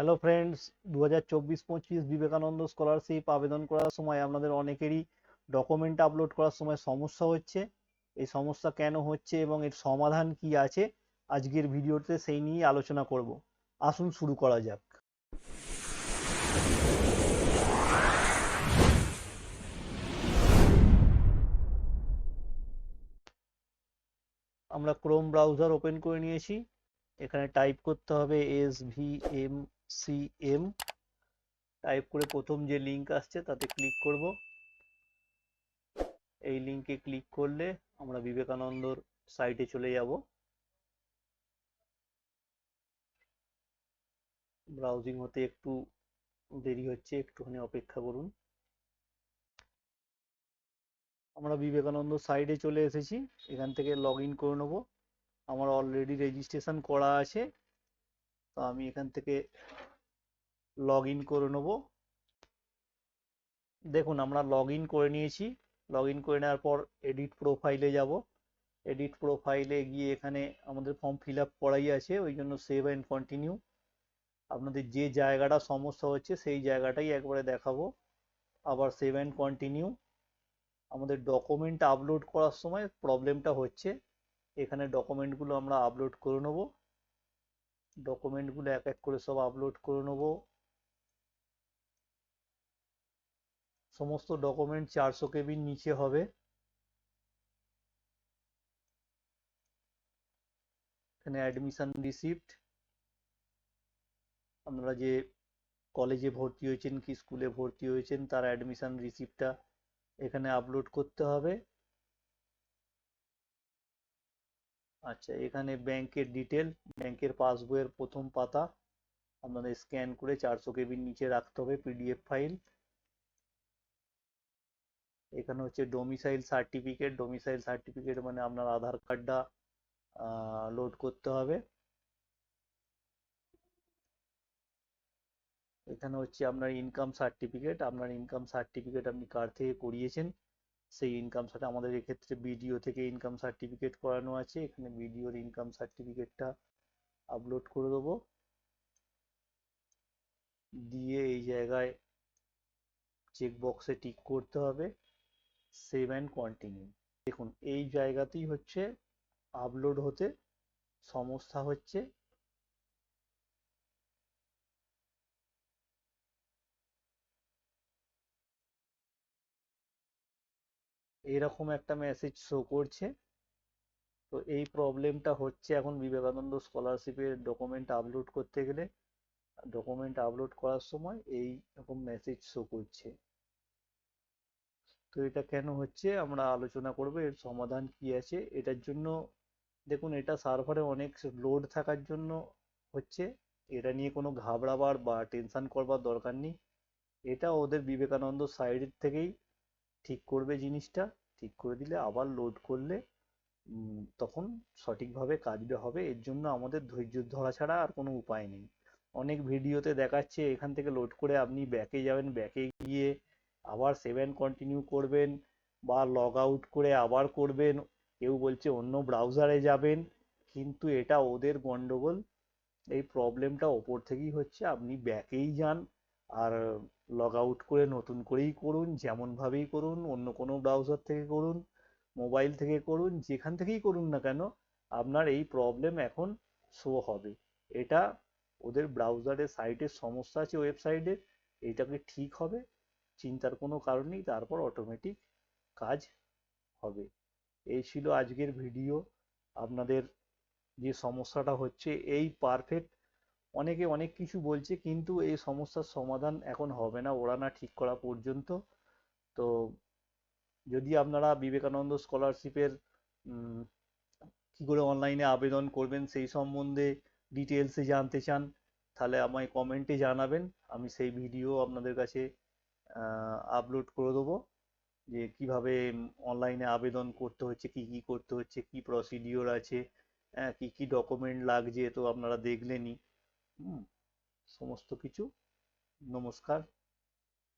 Hello friends, 2024-25 Vivekananda scholarship আবেদন করার সময় আপনাদের অনেকেরই ডকুমেন্ট আপলোড করার সময় সমস্যা হচ্ছে। এই সমস্যা কেন হচ্ছে এবং এর সমাধান কি আছে, আজকের ভিডিওতে সেই নিয়ে আলোচনা করব। আসুন শুরু করা যাক। আমরা ক্রোম ব্রাউজার ওপেন করে নিয়েছি। এখানে টাইপ করতে হবে SVMCM। টাইপ করে প্রথম যে লিঙ্ক আসছে তাতে ক্লিক করব। এই লিঙ্কে ক্লিক করলে আমরা বিবেকানন্দর সাইটে চলে যাব। ব্রাউজিং হতে একটু দেরি হচ্ছে, একটুখানি অপেক্ষা করুন। আমরা বিবেকানন্দ সাইটে চলে এসেছি। এখান থেকে লগ ইন করে নেবো। আমার অলরেডি রেজিস্ট্রেশন করা আছে, তো আমি এখান থেকে লগ ইন করে নেবো। দেখুন, আমরা লগ ইন করে নিয়েছি। লগ ইন করে নেওয়ার পর এডিট প্রোফাইলে যাব। এডিট প্রোফাইলে গিয়ে এখানে আমাদের ফর্ম ফিল আপ করাই আছে, ওই জন্য সেভ অ্যান্ড কন্টিনিউ। আপনাদের যে জায়গাটা সমস্যা হচ্ছে সেই জায়গাটাই একবারে দেখাবো। আবার সেভ অ্যান্ড কন্টিনিউ। আমাদের ডকুমেন্ট আপলোড করার সময় প্রবলেমটা হচ্ছে। এখানে ডকুমেন্টগুলো আমরা আপলোড করে নেব। ডকুমেন্টগুলো এক এক করে সব আপলোড করে নেব। সমস্ত ডকুমেন্ট 400 কেবির নিচে হবে। এখানে অ্যাডমিশন রিসিপ্ট, আপনারা যে কলেজে ভর্তি হয়েছেন কি স্কুলে ভর্তি হয়েছেন তার অ্যাডমিশন রিসিপ্টটা এখানে আপলোড করতে হবে। আচ্ছা, এখানে ব্যাংকের ডিটেল, ব্যাংকের পাসবইয়ের প্রথম পাতা আপনাদের স্ক্যান করে 400 কেবির নিচে রাখতে হবে, পিডিএফ ফাইল। এখানে হচ্ছে ডোমিসাইল সার্টিফিকেট। ডোমিসাইল সার্টিফিকেট মানে আপনার আধার কার্ডটা লোড করতে হবে। এখানে হচ্ছে আপনার ইনকাম সার্টিফিকেট। আপনার ইনকাম সার্টিফিকেট আপনি কার থেকে করিয়েছেন সেই ইনকাম সার্টিফিকেট, আমাদের এক্ষেত্রে বিডিও থেকে ইনকাম সার্টিফিকেট করানো আছে। এখানে বিডিওর ইনকাম সার্টিফিকেটটা আপলোড করে দেবো। দিয়ে এই জায়গায় চেক বক্সে টিক করতে হবে, সেভ অ্যান্ড কন্টিনিউ। দেখুন, এই জায়গাতেই হচ্ছে আপলোড হতে সমস্যা হচ্ছে। এরকম একটা মেসেজ শো করছে। তো এই প্রবলেমটা হচ্ছে এখন বিবেকানন্দ স্কলারশিপের ডকুমেন্ট আপলোড করতে গেলে। ডকুমেন্ট আপলোড করার সময় এই রকম মেসেজ শো করছে। তো এটা কেন হচ্ছে আমরা আলোচনা করব, এর সমাধান কি আছে এটার জন্য। দেখুন, এটা সার্ভারে অনেক লোড থাকার জন্য হচ্ছে। এটা নিয়ে কোনো ঘাবড়াবার বা টেনশন করবার দরকার নেই। এটা ওদের বিবেকানন্দ সাইডের থেকেই ঠিক করবে জিনিসটা। ঠিক করে দিলে আবার লোড করলে তখন সঠিকভাবে কাজটা হবে। এর জন্য আমাদের ধৈর্য ধরা ছাড়া আর কোনো উপায় নেই। অনেক ভিডিওতে দেখাচ্ছে এখান থেকে লোড করে আপনি ব্যাকে যাবেন, ব্যাকে গিয়ে আবার সেভ অ্যান্ড কন্টিনিউ করবেন বা লগ আউট করে আবার করবেন। কেউ বলছে অন্য ব্রাউজারে যাবেন, কিন্তু এটা ওদের গন্ডগোল। এই প্রবলেমটা ওপর থেকেই হচ্ছে। আপনি ব্যাকেই যান আর লগ আউট করে নতুন করেই করুন, যেমন ভাবেই করুন, অন্য কোনো ব্রাউজার থেকে করুন, মোবাইল থেকে করুন, যেখান থেকেই করুন না কেন আপনার এই প্রবলেম এখন শো হবে। এটা ওদের ব্রাউজারের সাইটের সমস্যা আছে, ওয়েবসাইটের। এইটাকে ঠিক হবে, চিন্তার কোনো কারণ নেই, তারপর অটোমেটিক কাজ হবে। এই ছিল আজকের ভিডিও। আপনাদের যে সমস্যাটা হচ্ছে এই পারফেক্ট, অনেকে অনেক কিছু বলছে কিন্তু এই সমস্যার সমাধান এখন হবে না ওরা না ঠিক করা পর্যন্ত। তো যদি আপনারা বিবেকানন্দ স্কলারশিপের কি করে অনলাইনে আবেদন করবেন সেই সম্বন্ধে ডিটেলসে জানতে চান, তাহলে আমায় কমেন্টে জানাবেন। আমি সেই ভিডিও আপনাদের কাছে আপলোড করে দেবো, যে কিভাবে অনলাইনে আবেদন করতে হচ্ছে, কি কি করতে হচ্ছে, কি প্রসিডিওর আছে, হ্যাঁ, কি কি ডকুমেন্ট লাগছে তো আপনারা দেখলেনই। হুম, সমস্ত কিছু। নমস্কার।